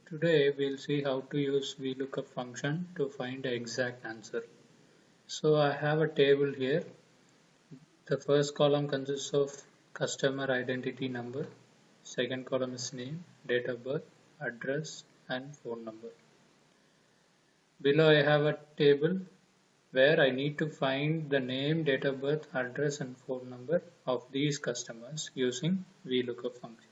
Today we'll see how to use VLOOKUP function to find the exact answer. So I have a table here. The first column consists of customer identity number. Second column is name, date of birth, address and phone number. Below I have a table where I need to find the name, date of birth, address and phone number of these customers using VLOOKUP function.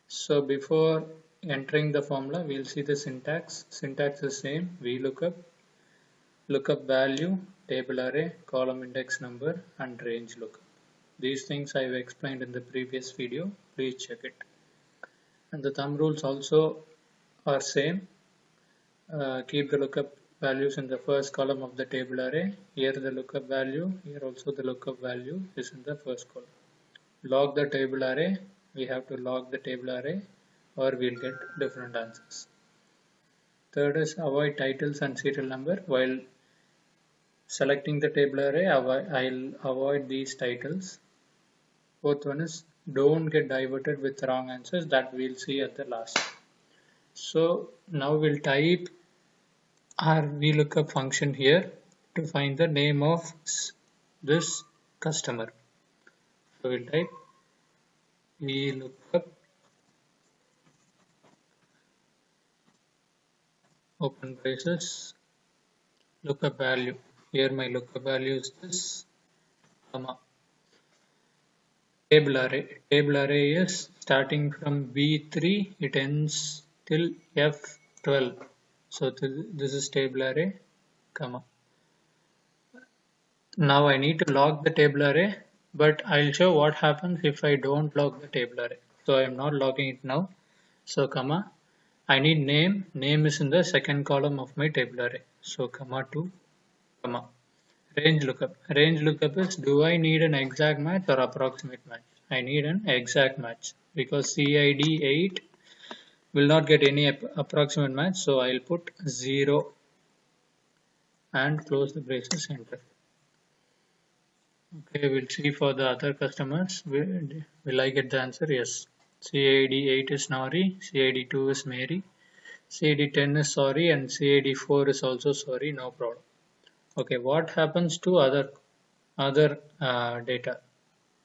So before entering the formula, we'll see the syntax. Syntax is same. VLOOKUP, lookup value, table array, column index number, and range lookup. These things I've explained in the previous video. Please check it. And the thumb rules also are same. Keep the lookup values in the first column of the table array. Here the lookup value, here also the lookup value is in the first column. Log the table array. We have to log the table array or we'll get different answers. Third is avoid titles and serial number. While selecting the table array, I'll avoid these titles. Fourth one is don't get diverted with wrong answers, that we'll see at the last. So now we'll type our VLOOKUP function here to find the name of this customer. So we'll type VLOOKUP open braces lookup value. Here my lookup value is this, comma. Table array. Table array is starting from B3, it ends till F12. So this is table array, comma. Now I need to log the table array, but I'll show what happens if I don't log the table array. So I am not logging it now. So comma. I need name. Name is in the second column of my table array. So comma 2, comma. Range lookup. Range lookup is do I need an exact match or approximate match? I need an exact match because CID 8 will not get any approximate match. So I'll put 0 and close the braces, enter. Okay, we'll see for the other customers. Will I get the answer? Yes. CID 8 is Nari, CID 2 is Mary, CID 10 is sorry and CID 4 is also sorry, no problem. Okay, what happens to other data?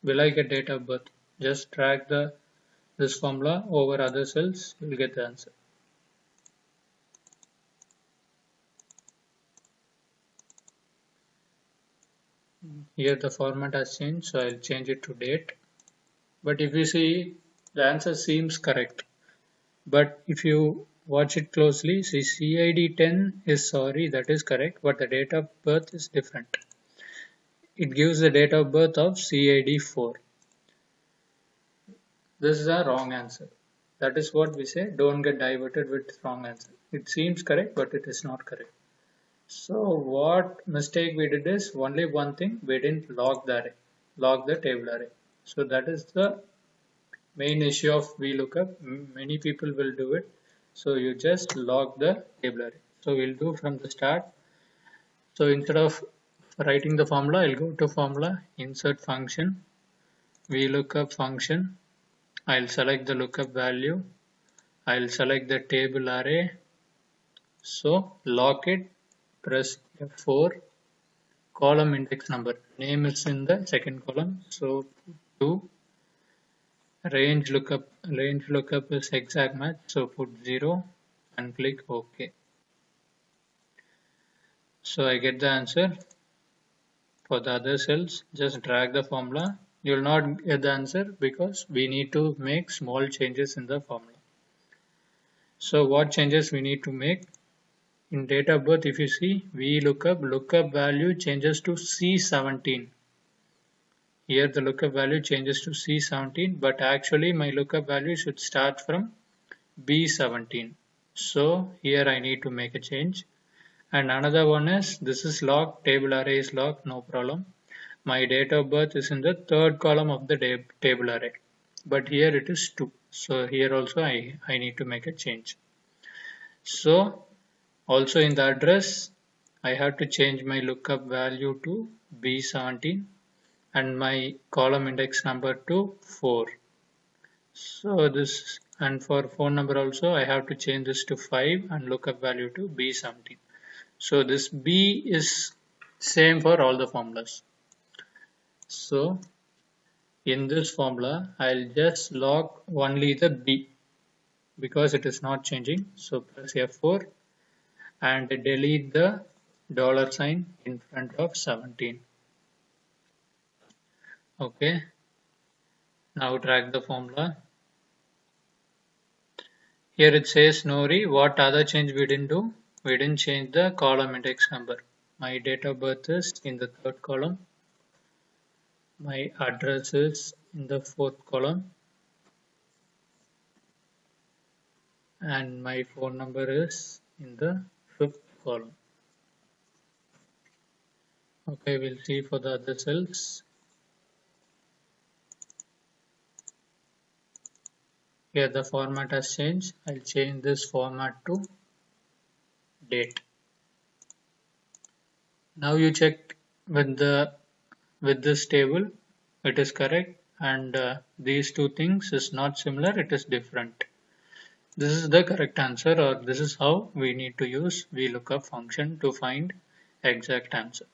Will I get date of birth? Just drag this formula over other cells, you will get the answer. Here the format has changed, so I'll change it to date. But if you see, the answer seems correct. But if you watch it closely, see CID 10 is sorry, that is correct, but the date of birth is different. It gives the date of birth of CID 4. This is a wrong answer. That is what we say, don't get diverted with wrong answer. It seems correct, but it is not correct. So what mistake we did is only one thing, we didn't log the array, log the table array. So that is the main issue of VLOOKUP. Many people will do it. So you just log the table array. So we'll do from the start. So instead of writing the formula, I'll go to formula, insert function, VLOOKUP function. I'll select the lookup value. I'll select the table array. So lock it, press F4, column index number. Name is in the second column. So 2. Range lookup is exact match, so put 0 and click OK. So I get the answer. For the other cells, just drag the formula. You will not get the answer because we need to make small changes in the formula. So what changes we need to make? In date of birth, if you see, lookup value changes to C17. Here the lookup value changes to C17, but actually my lookup value should start from B17. So here I need to make a change. And another one is, this is locked, table array is locked, no problem. My date of birth is in the third column of the table array, but here it is 2. So here also I need to make a change. So also in the address, I have to change my lookup value to B17 and my column index number to 4. So this and for phone number also I have to change this to 5 and lookup value to B17. So this B is same for all the formulas. So in this formula I'll just log only the B because it is not changing. So press F4 and delete the $sign in front of 17. Okay, now drag the formula. Here it says Nori, what other change we didn't do? We didn't change the column index number. My date of birth is in the 3rd column. My address is in the 4th column. And my phone number is in the 5th column. Okay, we'll see for the other cells. Here the format has changed. I'll change this format to date. Now you check with this table, it is correct, and these two things is not similar, it is different. This is the correct answer, or this is how we need to use VLOOKUP function to find exact answer.